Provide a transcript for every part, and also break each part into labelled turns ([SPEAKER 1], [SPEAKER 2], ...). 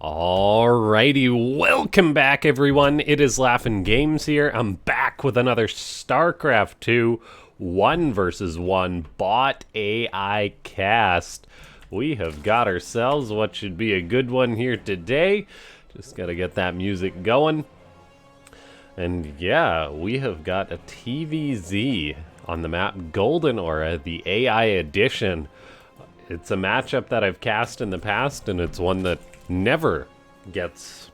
[SPEAKER 1] Alrighty, welcome back everyone. It is LaughNgamez here. I'm back with another Starcraft 2 1 versus 1 bot AI cast. We have got ourselves what should be a good one here today. Just gotta get that music going. And yeah, we have got a TVZ on the map Golden Aura, the AI edition. It's a matchup that I've cast in the past, and it's one that never gets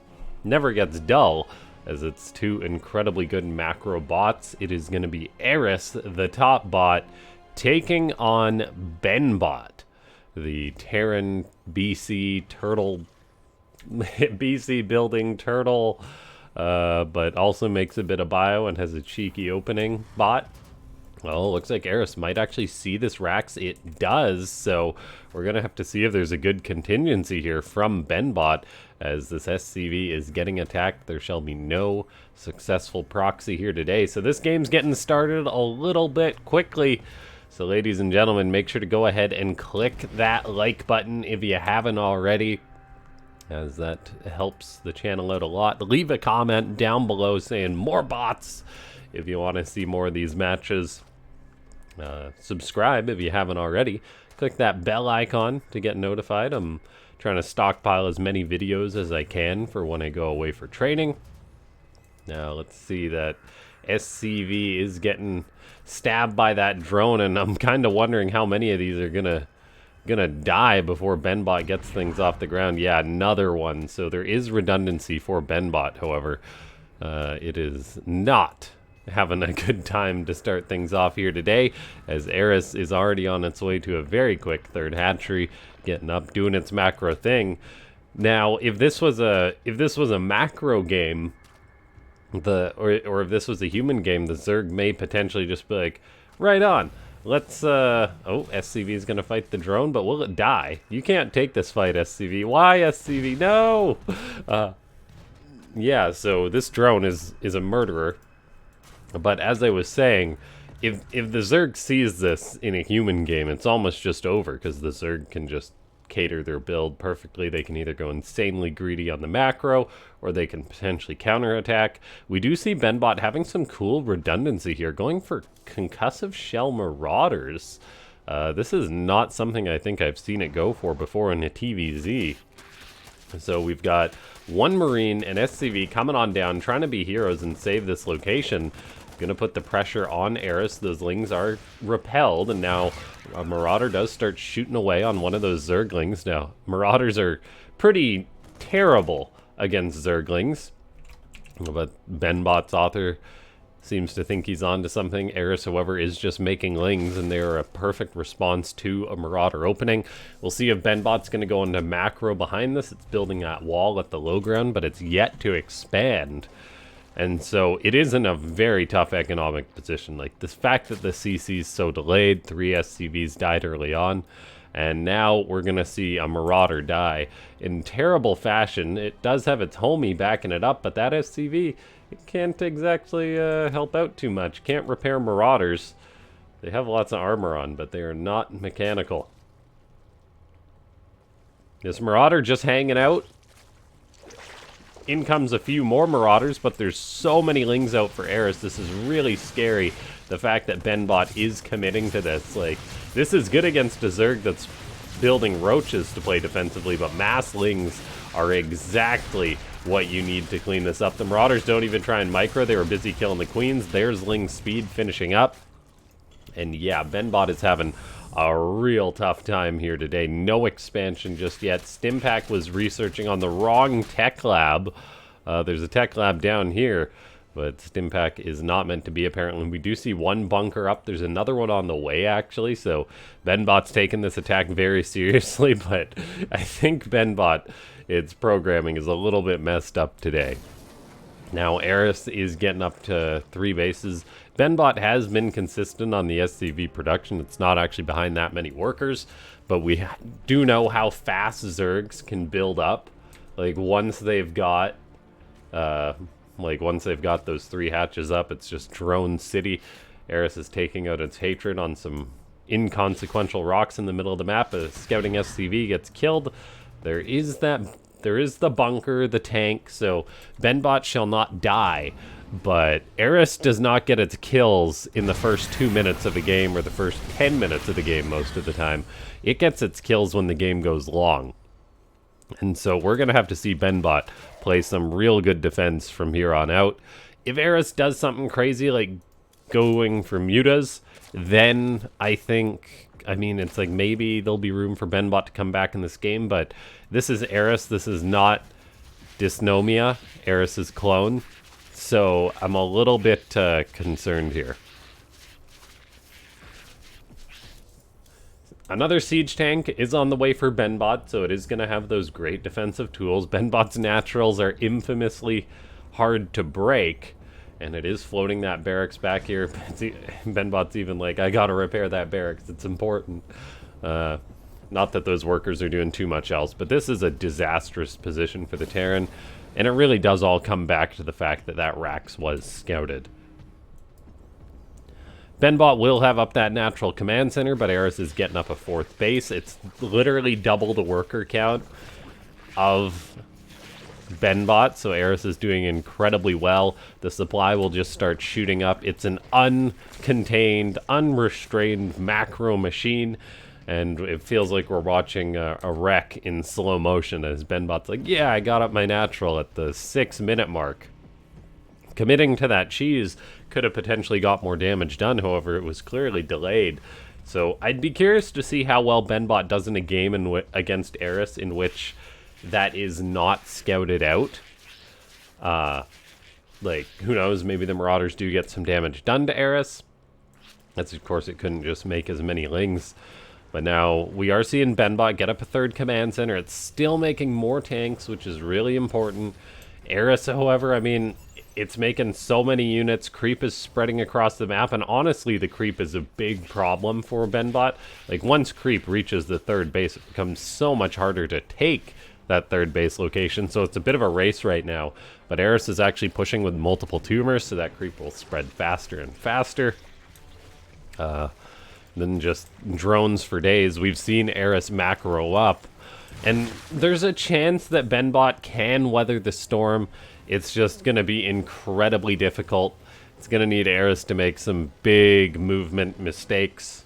[SPEAKER 1] dull, as it's two incredibly good macro bots. It is going to be Eris, the top bot, taking on BenBot, the Terran BC turtle, BC building turtle, but also makes a bit of bio and has a cheeky opening bot. Well, looks like Eris might actually see this Rax. It does, so we're going to have to see if there's a good contingency here from BenBot. As this SCV is getting attacked, there shall be no successful proxy here today. So this game's getting started a little bit quickly. So ladies and gentlemen, make sure to go ahead and click that like button if you haven't already, as that helps the channel out a lot. Leave a comment down below saying more bots if you want to see more of these matches. Subscribe if you haven't already. Click that bell icon to get notified. I'm trying to stockpile as many videos as I can for when I go away for training. Now let's see, that SCV is getting stabbed by that drone, and I'm kind of wondering how many of these are gonna die before BenBot gets things off the ground. Yeah, another one. So there is redundancy for BenBot, however. It is not having a good time to start things off here today, as Eris is already on its way to a very quick third hatchery, getting up, doing its macro thing. Now, if this was a macro game, or if this was a human game, the Zerg may potentially just be like, right on, let's oh, SCV is gonna fight the drone, but will it die? You can't take this fight, SCV. Why, SCV? No. Yeah, so this drone is a murderer. But as I was saying, if the Zerg sees this in a human game, it's almost just over, because the Zerg can just cater their build perfectly. They can either go insanely greedy on the macro, or they can potentially counterattack. We do see BenBot having some cool redundancy here, going for concussive shell marauders. This is not something I think I've seen it go for before in a TVZ. So we've got one Marine and SCV coming on down, trying to be heroes and save this location. Gonna put the pressure on Eris. Those lings are repelled, and now a Marauder does start shooting away on one of those Zerglings. Now, Marauders are pretty terrible against Zerglings, but BenBot's author seems to think he's onto something. Eris, however, is just making lings, and they're a perfect response to a Marauder opening. We'll see if BenBot's going to go into macro behind this. It's building that wall at the low ground, but it's yet to expand. And so it is in a very tough economic position. Like, the fact that the CC is so delayed, 3 SCVs died early on, and now we're going to see a Marauder die in terrible fashion. It does have its homie backing it up, but that SCV, it can't exactly help out too much. Can't repair Marauders. They have lots of armor on, but they are not mechanical. This Marauder just hanging out. In comes a few more Marauders, but there's so many lings out for Eris. This is really scary. The fact that BenBot is committing to this. Like, this is good against a Zerg that's building roaches to play defensively, but mass lings are exactly what you need to clean this up. The Marauders don't even try and micro. They were busy killing the queens. There's ling speed finishing up. And yeah, BenBot is having a real tough time here today. No expansion just yet. Stimpack was researching on the wrong tech lab. There's a tech lab down here, but Stimpack is not meant to be, apparently. We do see one bunker up. There's another one on the way, actually. So BenBot's taking this attack very seriously, but I think BenBot, its programming is a little bit messed up today. Now, Eris is getting up to 3 bases. BenBot has been consistent on the SCV production. It's not actually behind that many workers, but we do know how fast Zergs can build up. Like, once they've got those 3 hatches up, it's just drone city. Eris is taking out its hatred on some inconsequential rocks in the middle of the map. A scouting SCV gets killed. There is that There is the bunker, the tank, so BenBot shall not die. But Eris does not get its kills in the first 2 minutes of the game or the first 10 minutes of the game most of the time. It gets its kills when the game goes long. And so we're going to have to see BenBot play some real good defense from here on out. If Eris does something crazy like going for mutas, then I think, I mean, it's like maybe there'll be room for BenBot to come back in this game, but this is Eris. This is not Dysnomia, Eris's clone. So I'm a little bit concerned here. Another siege tank is on the way for BenBot, so it is going to have those great defensive tools. BenBot's naturals are infamously hard to break, and it is floating that barracks back here. BenBot's even like, I gotta repair that barracks, it's important. Not that those workers are doing too much else, but this is a disastrous position for the Terran, and it really does all come back to the fact that that Rax was scouted. BenBot will have up that natural command center, but Eris is getting up a 4th base. It's literally double the worker count of BenBot, so Eris is doing incredibly well. The supply will just start shooting up. It's an uncontained, unrestrained macro machine, and it feels like we're watching a wreck in slow motion as BenBot's like, yeah, I got up my natural at the 6-minute mark. Committing to that cheese could have potentially got more damage done, however, it was clearly delayed. So I'd be curious to see how well BenBot does in a game against Eris in which that is not scouted out. Like, who knows, maybe the Marauders do get some damage done to Eris. That's, of course, it couldn't just make as many lings. But now we are seeing BenBot get up a 3rd command center. It's still making more tanks, which is really important. Eris, however, I mean, it's making so many units. Creep is spreading across the map, and honestly, the creep is a big problem for BenBot. Like, once creep reaches the 3rd base, it becomes so much harder to take that 3rd base location, so it's a bit of a race right now. But Eris is actually pushing with multiple tumors, so that creep will spread faster and faster. Than just drones for days. We've seen Eris macro up, and there's a chance that BenBot can weather the storm. It's just going to be incredibly difficult. It's going to need Eris to make some big movement mistakes.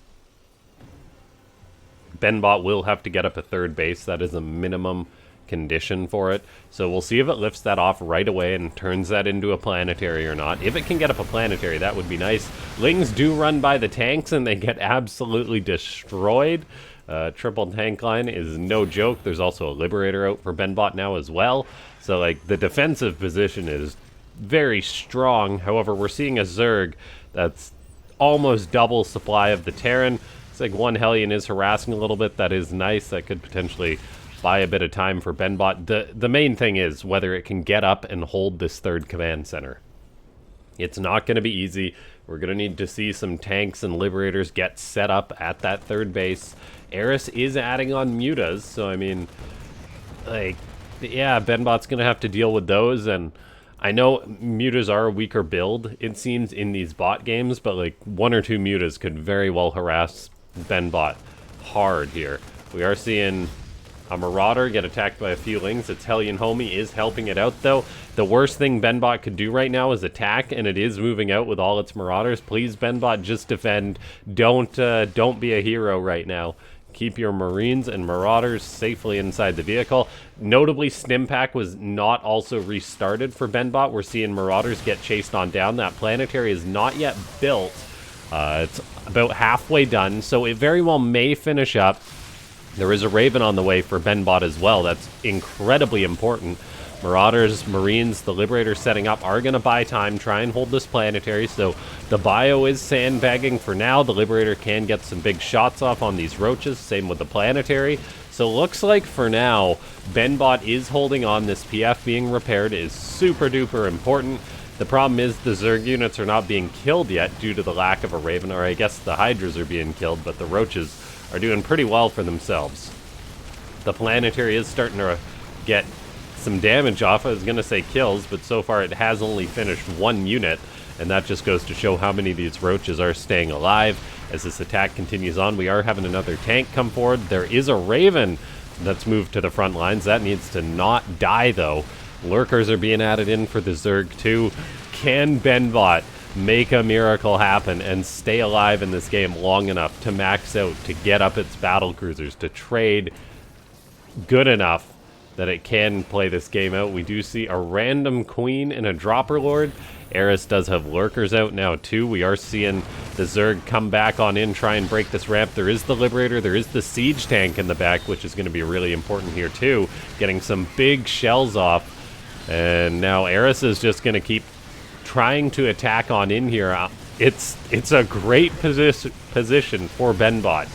[SPEAKER 1] BenBot will have to get up a 3rd base. That is a minimum condition for it. So we'll see if it lifts that off right away and turns that into a planetary or not. If it can get up a planetary, that would be nice. Lings do run by the tanks and they get absolutely destroyed. Triple tank line is no joke. There's also a Liberator out for BenBot now as well. So, like, the defensive position is very strong. However, we're seeing a Zerg that's almost double supply of the Terran. It's like one Hellion is harassing a little bit. That is nice. That could potentially buy a bit of time for BenBot. The main thing is whether it can get up and hold this 3rd command center. It's not going to be easy. We're going to need to see some tanks and Liberators get set up at that 3rd base. Eris is adding on mutas, so I mean, like, yeah, BenBot's going to have to deal with those, and I know mutas are a weaker build, it seems, in these bot games, but like 1 or 2 mutas could very well harass BenBot hard here. We are seeing a Marauder get attacked by a few Lings. Its Hellion Homie is helping it out, though. The worst thing BenBot could do right now is attack, and it is moving out with all its Marauders. Please, BenBot, just defend. Don't be a hero right now. Keep your Marines and Marauders safely inside the vehicle. Notably, Stimpak was not also restarted for BenBot. We're seeing Marauders get chased on down. That planetary is not yet built. It's about halfway done, so it very well may finish up. There is a Raven on the way for BenBot as well. That's incredibly important. Marauders, Marines, the Liberator setting up are going to buy time, try and hold this planetary. So the bio is sandbagging for now. The Liberator can get some big shots off on these roaches. Same with the planetary. So looks like for now, BenBot is holding on. This PF being repaired is super duper important. The problem is the Zerg units are not being killed yet due to the lack of a Raven, or I guess the Hydras are being killed, but the roaches are doing pretty well for themselves. The planetary is starting to get some damage off. I was going to say kills, but so far it has only finished 1 unit, and that just goes to show how many of these roaches are staying alive. As this attack continues on, we are having another tank come forward. There is a Raven that's moved to the front lines. That needs to not die, though. Lurkers are being added in for the Zerg, too. Can BenBot make a miracle happen and stay alive in this game long enough to max out, to get up its battle cruisers, to trade good enough that it can play this game out? We do see a random queen and a dropper lord. Eris does have lurkers out now too. We are seeing the Zerg come back on in, try and break this ramp. There is the Liberator, there is the siege tank in the back, which is going to be really important here too. Getting some big shells off. And now Eris is just going to keep trying to attack on in here. It's a great position for BenBot.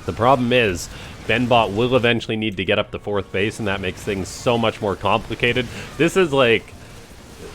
[SPEAKER 1] The problem is, BenBot will eventually need to get up the 4th base, and that makes things so much more complicated. This is like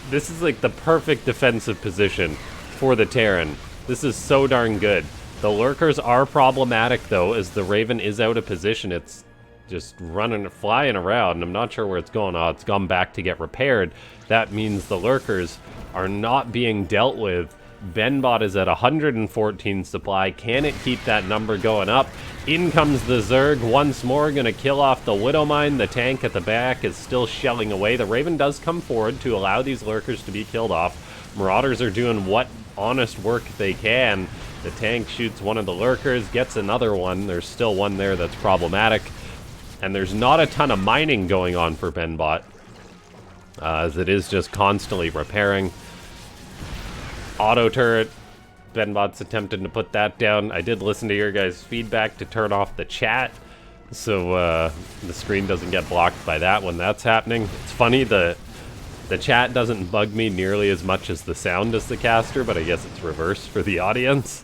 [SPEAKER 1] the perfect defensive position for the Terran. This is so darn good. The lurkers are problematic though, as the Raven is out of position. It's just flying around. I'm not sure where it's going. Oh, it's gone back to get repaired. That means the lurkers are not being dealt with. BenBot is at 114 supply. Can it keep that number going up? In comes the Zerg once more, gonna kill off the Widow Mine. The tank at the back is still shelling away. The Raven does come forward to allow these lurkers to be killed off. Marauders are doing what honest work they can. The tank shoots one of the lurkers, gets another one. There's still one there that's problematic. And there's not a ton of mining going on for BenBot, as it is just constantly repairing. Auto turret. BenBot's attempting to put that down. I did listen to your guys' feedback to turn off the chat, so the screen doesn't get blocked by that when that's happening. It's funny, the chat doesn't bug me nearly as much as the sound as the caster, but I guess it's reversed for the audience.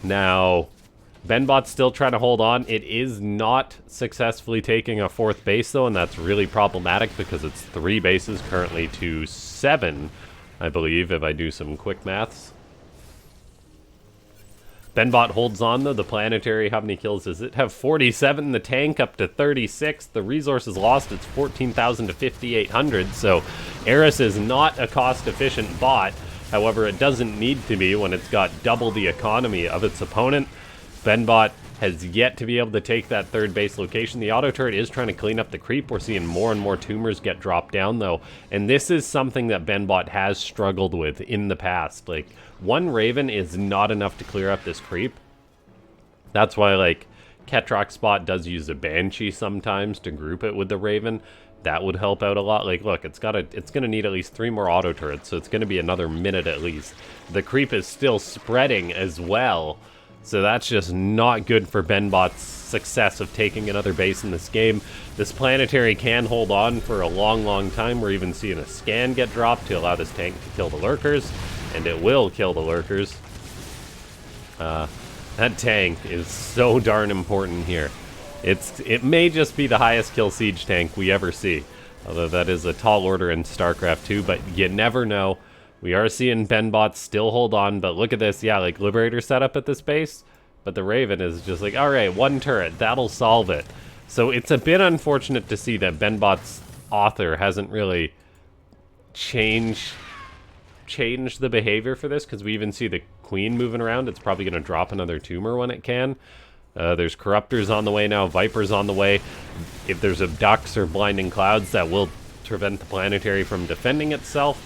[SPEAKER 1] Now, BenBot's still trying to hold on. It is not successfully taking a 4th base, though, and that's really problematic because it's 3 bases currently to 7, I believe, if I do some quick maths. BenBot holds on, though. The planetary, how many kills does it have? 47. The tank up to 36. The resources lost, it's 14,000 to 5,800. So Eris is not a cost-efficient bot. However, it doesn't need to be when it's got double the economy of its opponent. BenBot has yet to be able to take that 3rd base location. The auto turret is trying to clean up the creep. We're seeing more and more tumors get dropped down, though. And this is something that BenBot has struggled with in the past. Like, 1 Raven is not enough to clear up this creep. That's why, like, Ketrock Spot does use a Banshee sometimes to group it with the Raven. That would help out a lot. Like, look, it's going to need at least 3 more auto turrets, so it's going to be another minute at least. The creep is still spreading as well. So that's just not good for BenBot's success of taking another base in this game. This planetary can hold on for a long, long time. We're even seeing a scan get dropped to allow this tank to kill the lurkers. And it will kill the lurkers. That tank is so darn important here. It may just be the highest kill siege tank we ever see. Although that is a tall order in Starcraft 2, but you never know. We are seeing BenBot still hold on, but look at this. Yeah, like, Liberator setup at this base, but the Raven is just like, alright, 1 turret, that'll solve it. So it's a bit unfortunate to see that BenBot's author hasn't really changed the behavior for this, because we even see the Queen moving around. It's probably going to drop another tumor when it can. There's Corruptors on the way now, Vipers on the way. If there's Abducts or Blinding Clouds, that will prevent the planetary from defending itself.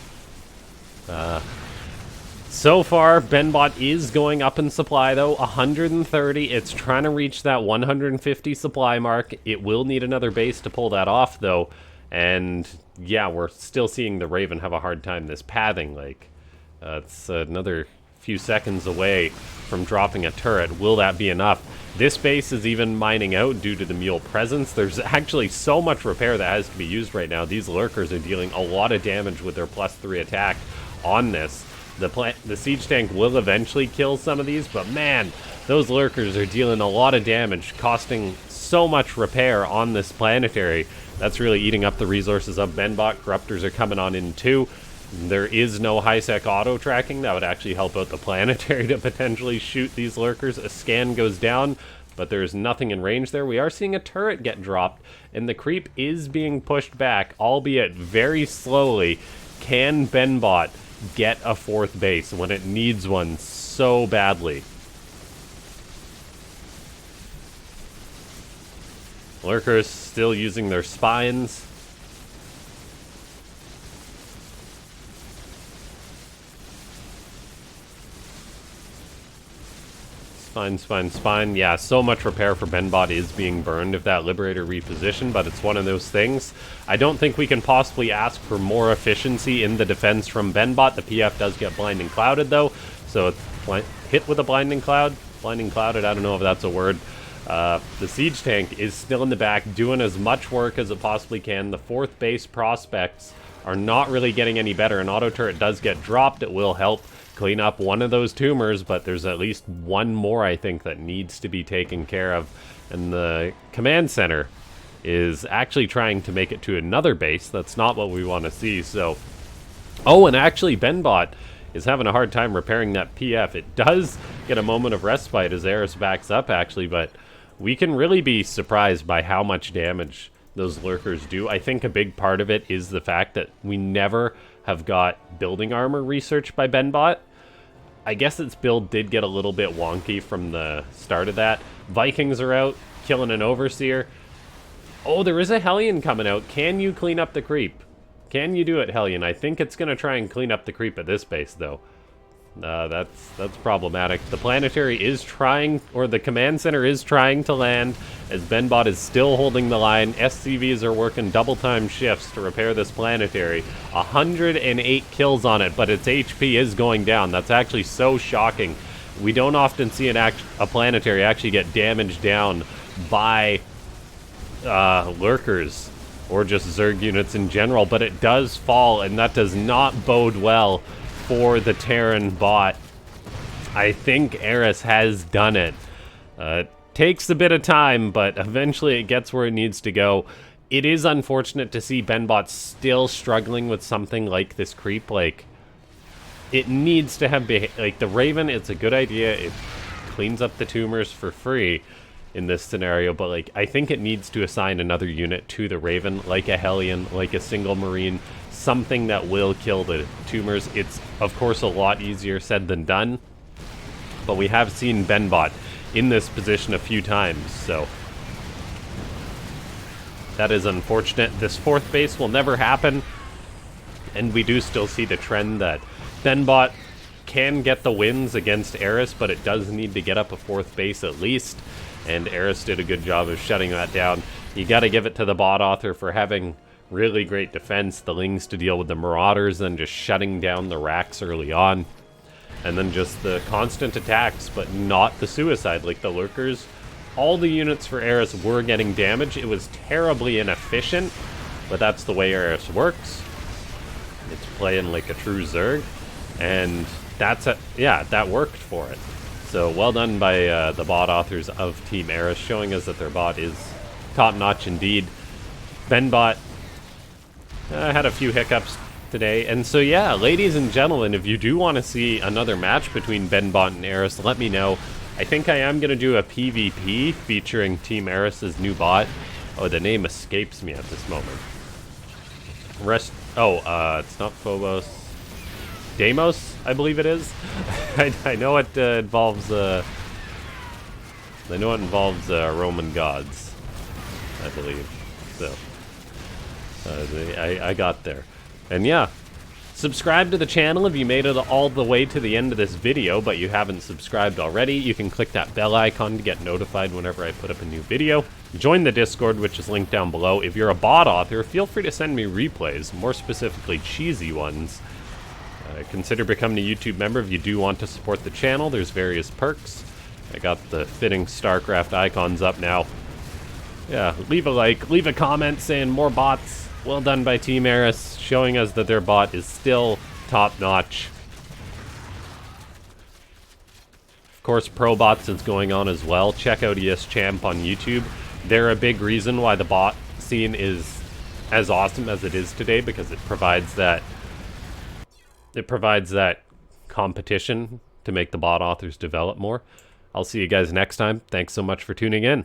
[SPEAKER 1] So far, BenBot is going up in supply, though. 130. It's trying to reach that 150 supply mark. It will need another base to pull that off, though. And yeah, we're still seeing the Raven have a hard time. This pathing, like, it's another few seconds away from dropping a turret. Will that be enough? This base is even mining out due to the mule presence. There's actually so much repair that has to be used right now. These lurkers are dealing a lot of damage with their +3 attack on this. The siege tank will eventually kill some of these, but man, those lurkers are dealing a lot of damage, costing so much repair on this planetary. That's really eating up the resources of BenBot. Corruptors are coming on in too. There is no high-sec auto tracking. That would actually help out the planetary to potentially shoot these lurkers. A scan goes down, but there's nothing in range there. We are seeing a turret get dropped, and the creep is being pushed back, albeit very slowly. Can BenBot get a 4th base when it needs one so badly? Lurkers still using their spines. Spine. Yeah, so much repair for BenBot is being burned if that Liberator repositioned, but it's one of those things. I don't think we can possibly ask for more efficiency in the defense from BenBot. The PF does get Blinding Clouded, though, so it's hit with a Blinding Cloud. Blinding Clouded, I don't know if that's a word. The Siege Tank is still in the back, doing as much work as it possibly can. The 4th base prospects are not really getting any better. An auto turret does get dropped. It will help clean up one of those tumors, but there's at least one more, I think, that needs to be taken care of. And the command center is actually trying to make it to another base. That's not what we want to see, so... Oh, and actually, BenBot is having a hard time repairing that PF. It does get a moment of respite as Eris backs up, actually, but we can really be surprised by how much damage those lurkers do. I think a big part of it is the fact that we never have got building armor research by BenBot. I guess its build did get a little bit wonky from the start of that. Vikings are out, killing an Overseer. Oh, there is a Hellion coming out. Can you clean up the creep? Can you do it, Hellion? I think it's going to try and clean up the creep at this base, though. That's problematic. The planetary is trying, or the command center is trying to land, as BenBot is still holding the line. SCVs are working double-time shifts to repair this planetary. 108 kills on it, but its HP is going down. That's actually so shocking. We don't often see a planetary actually get damaged down by lurkers, or just Zerg units in general, but it does fall, and that does not bode well for the Terran bot. I think Eris has done it. Takes a bit of time, but eventually it gets where it needs to go. It is unfortunate to see BenBot still struggling with something like this creep. Like, it needs to have... like, the Raven, it's a good idea. It cleans up the tumors for free in this scenario, but, like, I think it needs to assign another unit to the Raven, like a Hellion, like a single Marine, something that will kill the tumors. It's, of course, a lot easier said than done, but we have seen BenBot in this position a few times, so that is unfortunate. This 4th base will never happen, and we do still see the trend that BenBot can get the wins against Eris, but it does need to get up a 4th base at least, and Eris did a good job of shutting that down. You gotta give it to the bot author for having really great defense, the Lings to deal with the Marauders, and just shutting down the racks early on. And then just the constant attacks, but not the suicide. Like the lurkers, all the units for Eris were getting damaged. It was terribly inefficient, but that's the way Eris works. It's playing like a true Zerg, and that worked for it. So well done by the bot authors of Team Eris, showing us that their bot is top-notch indeed. BenBot had a few hiccups today, and so yeah, ladies and gentlemen, if you do want to see another match between BenBot and Eris, let me know. I think I am going to do a PvP featuring Team Eris's new bot. Oh, the name escapes me at this moment. It's not Phobos. Deimos, I believe it is. I know it involves Roman gods, I believe. So I got there. And yeah, subscribe to the channel if you made it all the way to the end of this video, but you haven't subscribed already. You can click that bell icon to get notified whenever I put up a new video. Join the Discord, which is linked down below. If you're a bot author, feel free to send me replays, more specifically cheesy ones. Consider becoming a YouTube member if you do want to support the channel. There's various perks. I got the fitting Starcraft icons up now. Yeah, leave a like, leave a comment saying more bots. Well done by Team Eris, showing us that their bot is still top-notch. Of course, pro bots is going on as well. Check out ES Champ on YouTube. They're a big reason why the bot scene is as awesome as it is today, because it provides that competition to make the bot authors develop more. I'll see you guys next time. Thanks so much for tuning in.